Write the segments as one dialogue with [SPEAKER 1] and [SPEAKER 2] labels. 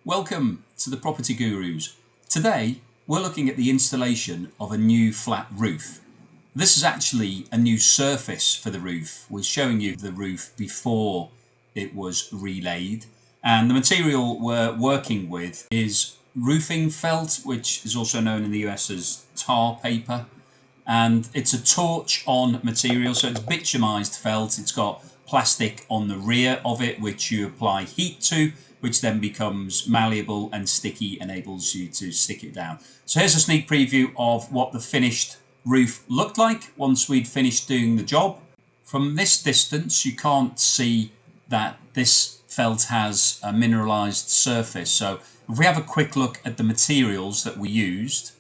[SPEAKER 1] Welcome to the Property Gurus. Today we're looking at the installation of a new flat roof. This is actually a new surface for the roof. We're showing you the roof before it was relaid, and the material we're working with is roofing felt, which is also known in the US as tar paper, and it's a torch-on material, so it's bitumized felt. It's got plastic on the rear of it which you apply heat to, which then becomes malleable and sticky, enables you to stick it down. So here's a sneak preview of what the finished roof looked like once we'd finished doing the job. From this distance you can't see that this felt has a mineralized surface, so if we have a quick look at the materials that we used,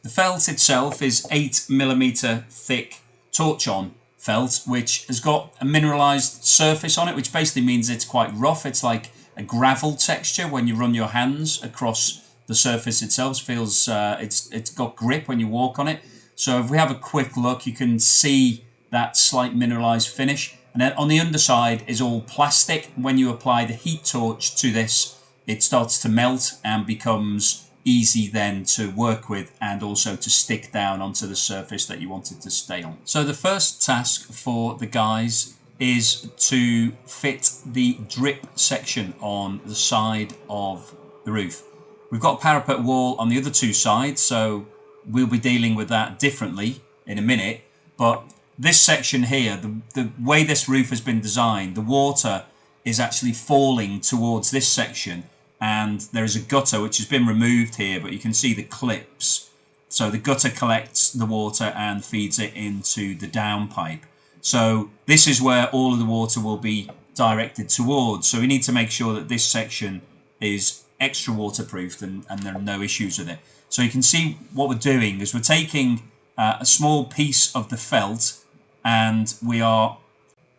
[SPEAKER 1] the felt itself is 8mm thick torch-on felt, which has got a mineralized surface on it, which basically means it's quite rough. It's like a gravel texture when you run your hands across the surface itself. It feels it's got grip when you walk on it. So if we have a quick look, you can see that slight mineralized finish. And then on the underside is all plastic. When you apply the heat torch to this, it starts to melt and becomes easy then to work with and also to stick down onto the surface that you want it to stay on. So the first task for the guys is to fit the drip section on the side of the roof. We've got a parapet wall on the other two sides, so we'll be dealing with that differently in a minute. But this section here, the way this roof has been designed, the water is actually falling towards this section, and there is a gutter which has been removed here, but you can see the clips. So the gutter collects the water and feeds it into the downpipe. So this is where all of the water will be directed towards. So we need to make sure that this section is extra waterproofed and there are no issues with it. So you can see what we're doing is we're taking a small piece of the felt and we are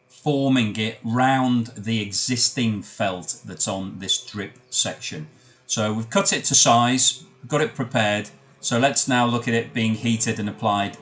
[SPEAKER 1] forming it round the existing felt that's on this drip section. So we've cut it to size, got it prepared. So let's now look at it being heated and applied.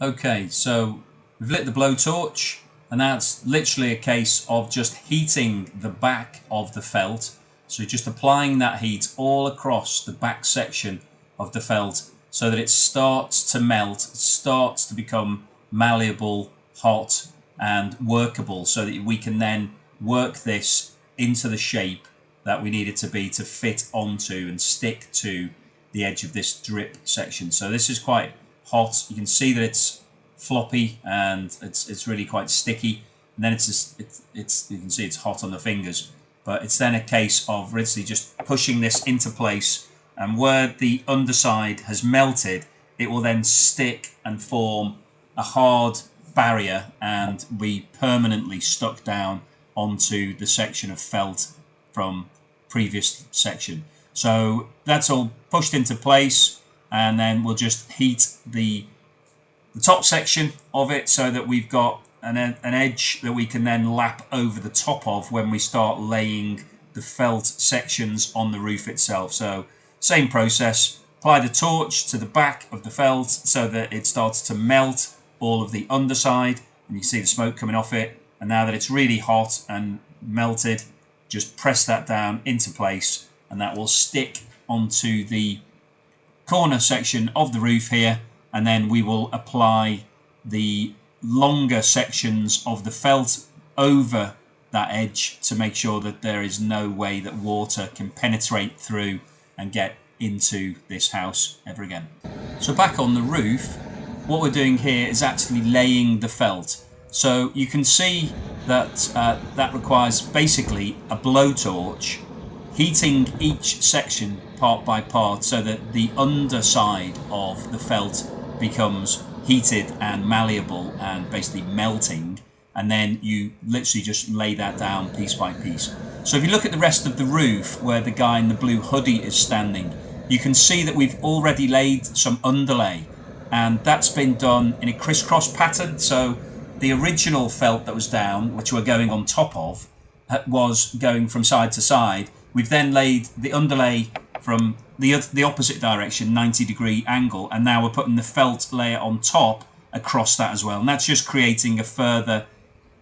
[SPEAKER 1] Okay, so we've lit the blowtorch, and that's literally a case of just heating the back of the felt. So just applying that heat all across the back section of the felt so that it starts to melt, it starts to become malleable, hot and workable, so that we can then work this into the shape that we need it to be to fit onto and stick to the edge of this drip section. So this is quite hot. You can see that it's floppy and it's really quite sticky, and then you can see it's hot on the fingers, but it's then a case of literally just pushing this into place, and where the underside has melted it will then stick and form a hard barrier and be permanently stuck down onto the section of felt from previous section. So that's all pushed into place, and then we'll just heat the top section of it so that we've got an edge that we can then lap over the top of when we start laying the felt sections on the roof itself. So same process, apply the torch to the back of the felt so that it starts to melt all of the underside, and you see the smoke coming off it. And now that it's really hot and melted, just press that down into place, and that will stick onto the corner section of the roof here. And then we will apply the longer sections of the felt over that edge to make sure that there is no way that water can penetrate through and get into this house ever again. So back on the roof, what we're doing here is actually laying the felt. So you can see that that requires basically a blowtorch, heating each section part by part so that the underside of the felt becomes heated and malleable and basically melting, and then you literally just lay that down piece by piece. So if you look at the rest of the roof where the guy in the blue hoodie is standing, you can see that we've already laid some underlay, and that's been done in a crisscross pattern. So the original felt that was down, which we're going on top of, was going from side to side. We've then laid the underlay from the opposite direction, 90-degree angle, and now we're putting the felt layer on top across that as well, and that's just creating a further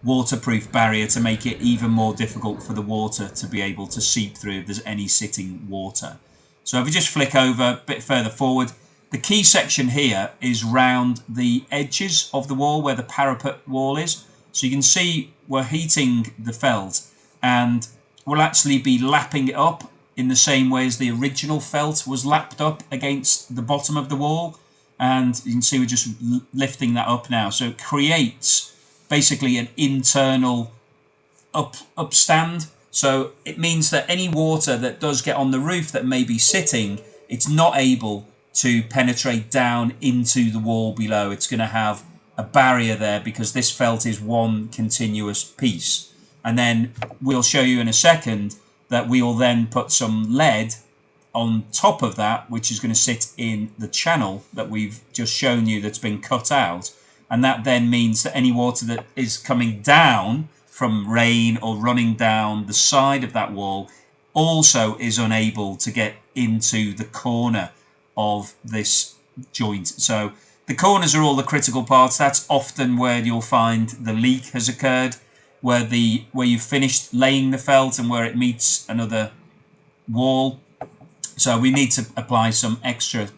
[SPEAKER 1] waterproof barrier to make it even more difficult for the water to be able to seep through if there's any sitting water. So if we just flick over a bit further forward, the key section here is round the edges of the wall where the parapet wall is. So you can see we're heating the felt, and we'll actually be lapping it up in the same way as the original felt was lapped up against the bottom of the wall. And you can see we're just lifting that up now. So it creates basically an internal upstand. So it means that any water that does get on the roof that may be sitting, it's not able to penetrate down into the wall below. It's going to have a barrier there because this felt is one continuous piece. And then we'll show you in a second that we'll then put some lead on top of that, which is going to sit in the channel that we've just shown you that's been cut out. And that then means that any water that is coming down from rain or running down the side of that wall also is unable to get into the corner of this joint. So the corners are all the critical parts. That's often where you'll find the leak has occurred, where you've finished laying the felt and where it meets another wall. So we need to apply some extra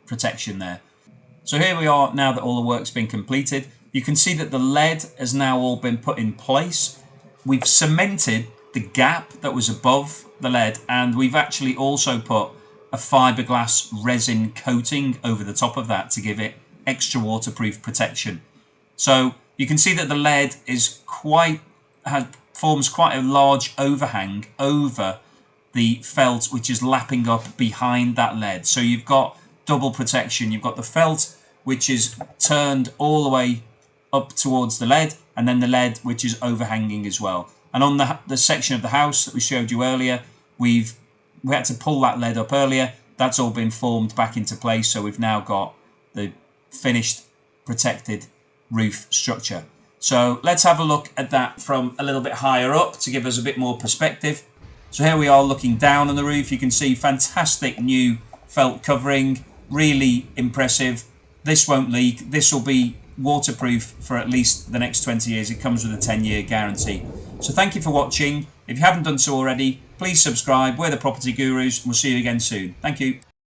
[SPEAKER 1] protection there. So here we are now that all the work's been completed. You can see that the lead has now all been put in place. We've cemented the gap that was above the lead, and we've actually also put a fiberglass resin coating over the top of that to give it extra waterproof protection. So you can see that the lead is forms quite a large overhang over the felt, which is lapping up behind that lead. So you've got double protection. You've got the felt, which is turned all the way up towards the lead, and then the lead, which is overhanging as well. And on the section of the house that we showed you earlier, we had to pull that lead up earlier. That's all been formed back into place. So we've now got the finished protected roof structure. So let's have a look at that from a little bit higher up to give us a bit more perspective. So here we are looking down on the roof. You can see fantastic new felt covering, really impressive. This won't leak. This will be waterproof for at least the next 20 years. It comes with a 10-year guarantee. So thank you for watching. If you haven't done so already, please subscribe. We're the Property Gurus, and we'll see you again soon. Thank you.